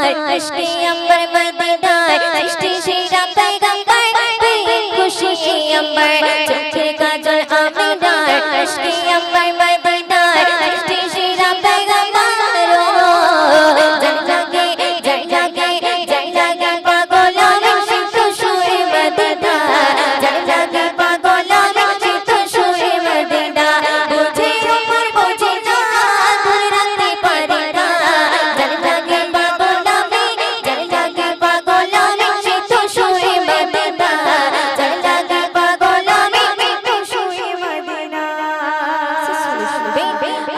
তার ইশকে আম্বার মদিনার সৃষ্টি সেরা পয়গম্বর খুশি আম্বার চোখের কাজল আমিনার ইশকে আম্বার মদিনার সৃষ্টি সেরা পয়গম্বর জগজগে জগজগে জগজগে পাগল আমি তো শুয়ে মদিনা জগজগে পাগল আমি তো শুয়ে মদিনা বুঝে আমার বুঝে না ধরে রাখতে পারি না জগজগে পাগল আমি জগজগে পাগল আমি তো শুয়ে মদিনা জগজগে পাগল আমি তো শুয়ে মদিনা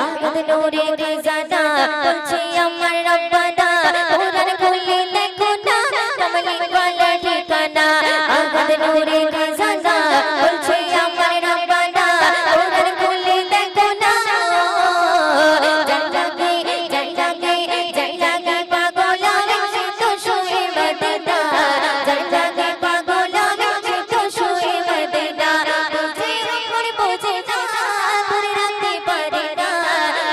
আগদ নূরে খিজানা বলছে আমার রব্বানা কোরআন খুলে দেখো না কমলি ওয়ালা ঠিকানা আগদ নূরে খিজানা বলছে আমার রব্বানা কোরআন খুলে দেখো না জগজগে জগজগে জগজগে পাগল আমি তো শুয়ে মদিনা জগজগে পাগল আমি তো শুয়ে মদিনা বুঝে আমার বুঝে না ধরে রাখতে পারি না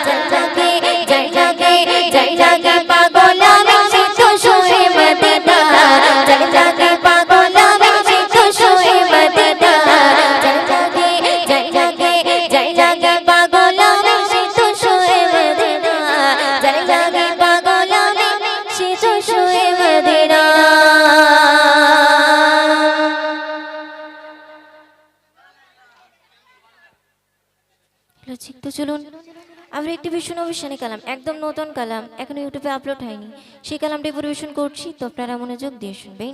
জগজগে জগজগে জগজগে পাগল আমি তো শুয়ে মদিনা জগজগে পাগল আমি তো শুয়ে মদিনা জগজগে জগজগে জগজগে পাগল আমি তো শুয়ে মদিনা জগজগে পাগল আমি তো শুয়ে মদিনা ঠিক তো চলুন আমরা একটি ভীষণ অভিশানী কালাম একদম নতুন কালাম এখনো ইউটিউবে আপলোড হয়নি সেই কালামটি পরিবেশন করছি তো আপনারা মনোযোগ দিয়ে শুনবেন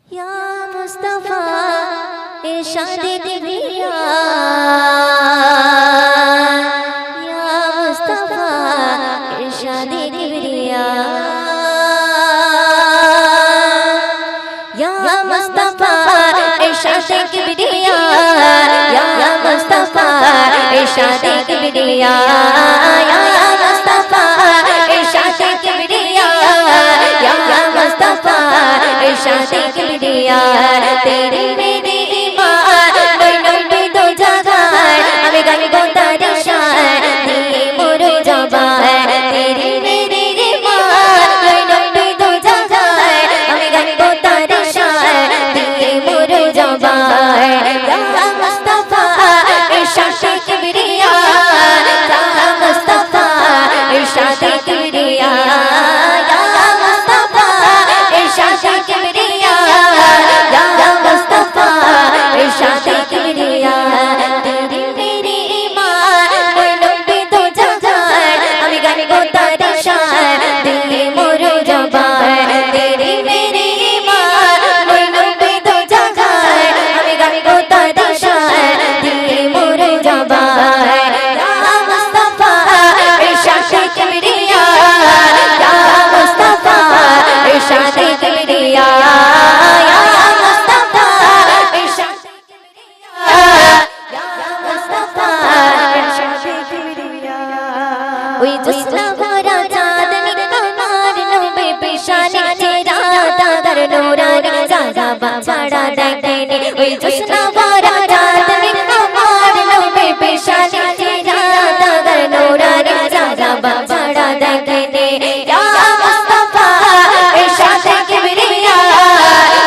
ইয়া মুস্তাফা ইরশাদে কিবরিয়া ইয়া মুস্তাফা ইরশাদে কিবরিয়া ইয়া মুস্তাফা ইরশাদে কিবরিয়া ইয়া মুস্তাফা ইরশাদে কিবরিয়া ইয়া মুস্তাফা ইরশাদে কিবরিয়া ইয়া মুস্তাফা ইরশাদে কিবরিয়া তেরে মেরে ঈমান নবী দো জাগার আমি গাই গো তার শান দিয়ে মোর জবান তেরে মেরে ঈমান নবী দো জাগার আমি গাই গো তার শান দিয়ে মোর জবান ইয়া মুস্তাফা ইরশাদে কিবরিয়া ইয়া মুস্তাফা ইরশাদে কিবরিয়া ইয়া মুস্তাফা ইরশাদে কিবরিয়া ইয়া মুস্তাফা ইরশাদে কিবরিয়া তেরে মেরে ঈমান নবী দো জাগার আমি গাই গো তার শান দিয়ে মোর জবান তেরে মেরে ঈমান নবী দো জাগার আমি গাই গো তার শান দিয়ে মোর জবান ইয়া মুস্তাফা ইরশাদে কিবরিয়া ইয়া মুস্তাফা ইরশাদে কিবরিয়া ইয়া মুস্তাফা ইরশাদে কিবরিয়া ইয়া মুস্তাফা ইরশাদে কিবরিয়া ওই জোসনা ভরা চাঁদনি আমার নবী পেশানি চেরা তার নূরানি জাগা বাছাড়া দেখেনি ওই জোসনা ভরা চাঁদনি আমার নবী পেশানি চেরা তার নূরানি জাগা বাছাড়া দেখেনি ইয়া মুস্তাফা ইরশাদে কিবরিয়া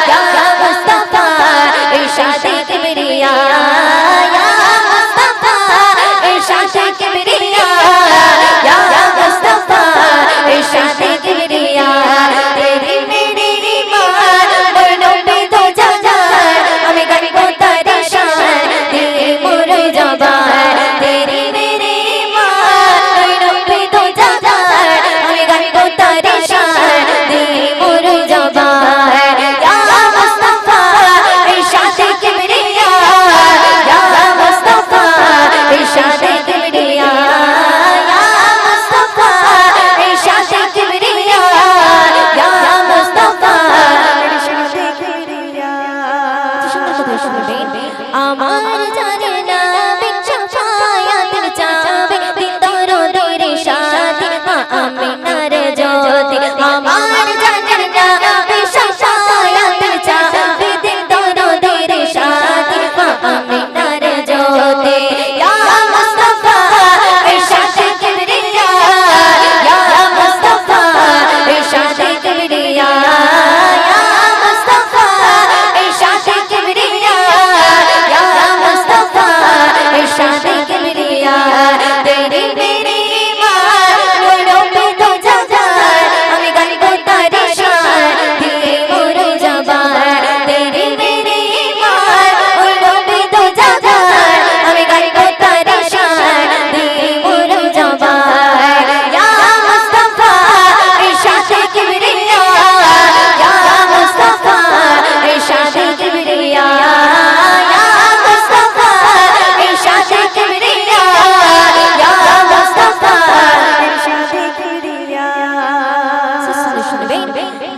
ইয়া মুস্তাফা ইরশাদে কিবরিয়া ইয়া মুস্তাফা ইরশাদে কিবরিয়া ইয়া মুস্তাফা ইরশাদে কিবরিয়া তেরে মেরে ঈমান নবী দো জাগার আমি গাই গো তার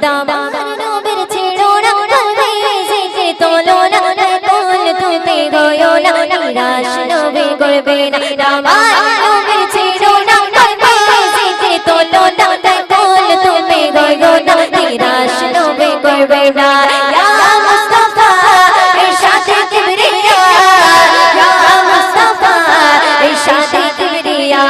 দামান নবীর ছেড়ো না কলবে জিকির তোলো না তোল তুলতে গয়ো না নিরাশ নবী করবে না দামান নবীর ছেড়ো না কলবে জিকির তোলো না তোল তুলতে গয়ো না নিরাশ নবী করবে না ইয়া মুস্তাফা ইরশাদ কিবরিয়া ইয়া মুস্তাফা ইরশাদ কিবরিয়া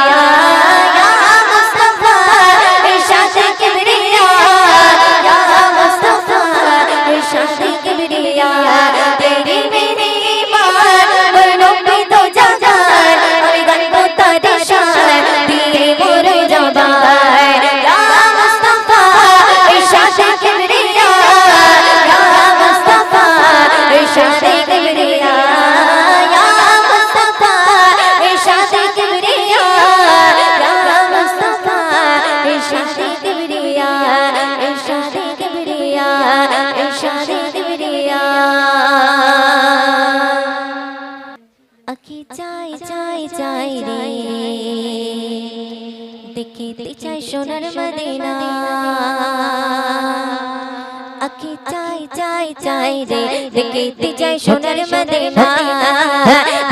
দেখিতে চাই সোনার মদিনা আখি চাই চাই চাই রে দেখিতে চাই সোনার মদিনা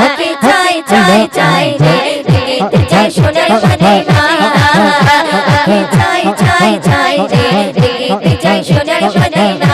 আখি চাই চাই চাই রে দেখিতে চাই সোনার মদিনা আখি চাই চাই চাই রে দেখিতে চাই সোনার মদিনা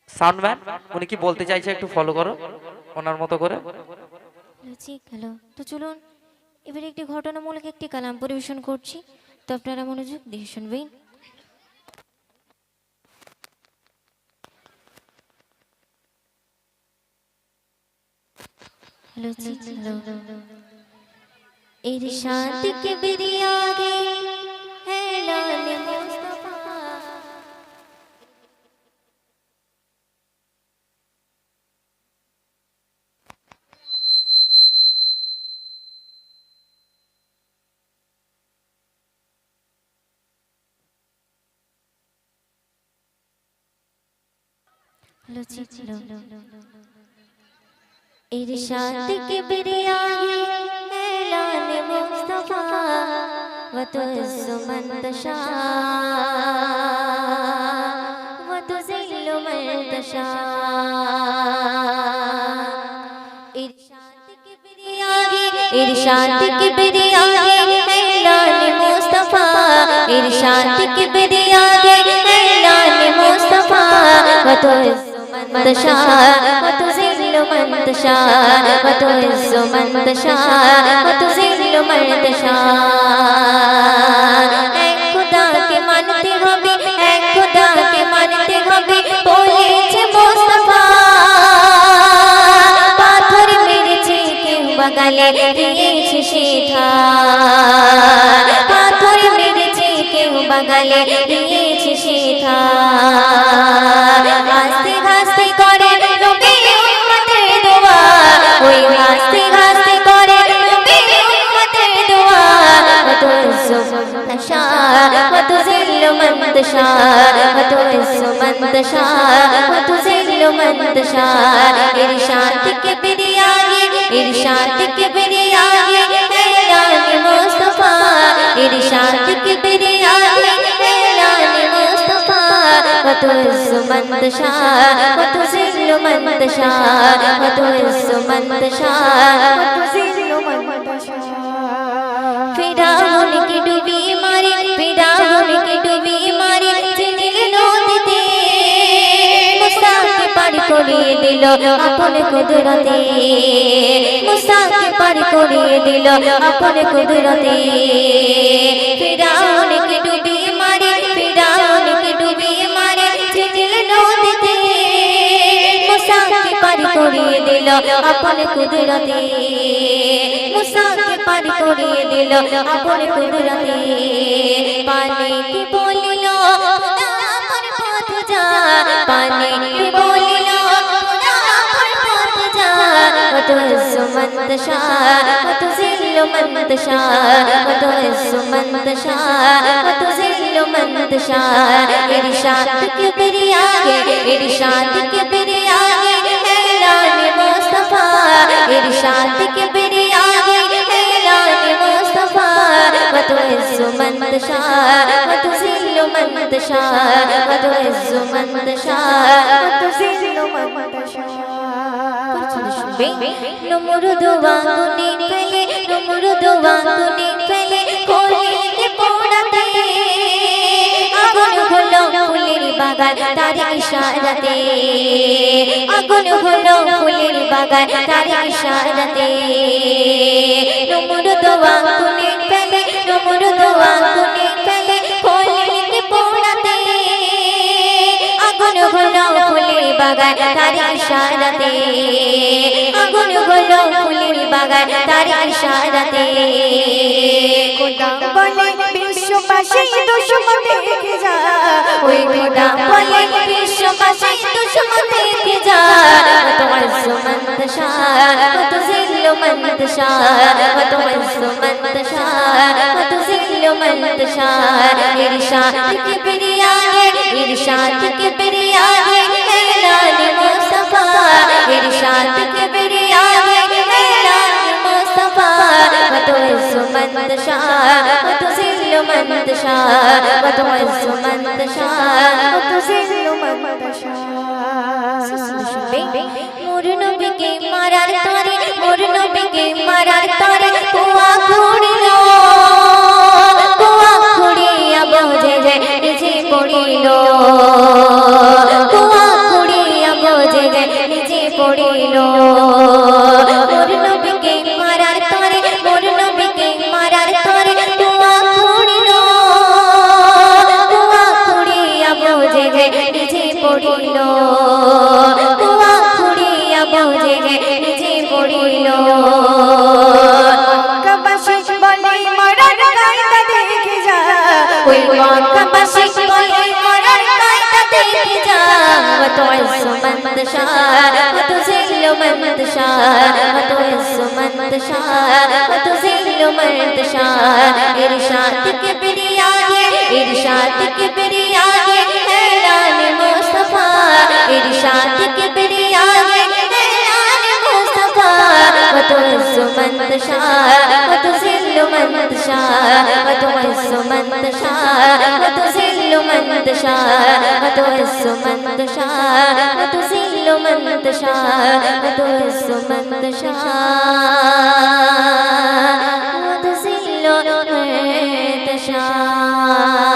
সাউন্ডম্যান উনি কি বলতে চাইছে একটু ফলো করো ওনার মতো করে। হ্যালো, তো চলুন এবারে একটি ঘটনামূলক একটি কালাম পরিবেশন করছি, তো আপনারা মনোযোগ দিয়ে শুনবেন। হ্যালো, इरशाद किबरिया गे ऐलान मुस्तफा। इरशाद किबरिया गे ऐलान मुस्तफा व तुज़्ज़ु मन तशा व तुज़िल्लु मन तशा। इरशाद किबरिया गे ऐलान मुस्तफा, इरशाद किबरिया गे ऐलान मुस्तफा व तुज़्ज़ु मन तशा व तुज़िल्लु मन तशा व तुज़्ज़ु मन तशा व तुज़िल्लु मन तशा। एक खुदा के मानते হবে, एक खुदा के मानते হবে বলেছে মুস্তাফা। পাথর মেরেছে কেউ বাগালে দিয়েছে সেথা, পাথর মেরেছে কেউ বাগালে দিয়েছে সেথা। হাসতে হাসতে করে নবী উম্মতের দোয়া, ওই হাসতে হাসতে করে নবী উম্মতের দোয়া। وتعز من تشاء وتذل من تشاء وتعز من تشاء وتذل من تشاء। इरशाद किबरिया गे, इरशाद किबरिया गे ऐलान मुस्तफा, इरशाद किबरिया गे ऐलान मुस्तफा व तुज़्ज़ु मन तशा व तुज़िल्लु मन तशा व तुज़्ज़ु मन तशा व तुज़िल्लु मन तशा। फिरौन की डूबी मारी, फिरौन की डूबी मारी নীল নদীতে মুসাকে পার করিয়ে দিল আপন কুদরতে, মুসাকে পার করিয়ে দিল আপন কুদরতে। फिरौन की डूबी मारी, फिरौन की डूबी मारी নীল নদীতে মুসাকে পার করিয়ে দিল আপন কুদরতে, মুসাকে পার করিয়ে দিল আপন কুদরতে। পানি কি বলিল খোদা আমার পথ যা, পানি কি বলিল খোদা আমার পথ যা। وتعز من تشاء وتذل من تشاء وتعز من تشاء وتذل من تشاء। इरशाद किबरिया गे, इरशाद किबरिया गे ऐलान मुस्तफा, इरशाद किबरिया गे ऐलान मुस्तफा व तुज़्ज़ु मन तशा व तुज़िल्लु मन तशा व तुज़्ज़ु मन तशा व तुज़िल्लु मन तशा। नमरुद वांगुनी फैले, नमरुद वांगुनी फैले कोली के पोड़ाते আগুন হলো ফুলের বাগান তার ইশারাতে, আগুন হলো ফুলের বাগান তার ইশারাতে। নমরুদ আগুনে ফেলে, নমরুদ আগুনে ফেলে ফুলের পোড়াতে আগুন হলো ফুলের বাগান তার ইশারাতে, আগুন হলো ফুলের বাগান তার ইশারাতে। খোদা বলে বিশ্ববাসী দুশমন দেখে যা, ওই খোদা বলে বিশ্ববাসী দুশমন দেখে যা। وتعز من تشاء وتذل من تشاء وتعز من تشاء وتذل من تشاء। इरशाद किबरिया गे, इरशाद किबरिया गे ऐलान मुस्तफा, इरशाद किबरिया गे ऐलान मुस्तफा وتعز من تشاء وتذل من تشاء وتعز من تشاء وتذل من تشاء। मोर नबी के मारार तारे, मोर नबी के मारार तारे कुआ खुड़िलो, कुआ खुड़िया बोझे जे निजे पड़िलो, कुआ खुड़िया बोझे जे निजे पड़िलो। मोर नबी के मारार तारे, मोर नबी के मारार तारे कुआ खुड़िलो, कुआ खुड़िया बोझे जे निजे पड़िलो, कुआ খুড়িয়া বোঝে যে নিজে পড়িল। মক্কাবাসী ওই মক্কাবাসী বলে করার কায়দা দেখে যা وتعز من تشاء وتذل من تشاء وتعز من تشاء وتذل من تشاء ارشاد किबरियाए इरशाद किबरियाए ऐलान मुस्तफा इरशाद किबरियाए ऐलान मुस्तफा وتعز من تشاء وتذل من تشاء وتعز من تشاء وتذل من تشاء وتعز من تشاء وتذل من تشاء وتعز من تشاء وتذل من تشاء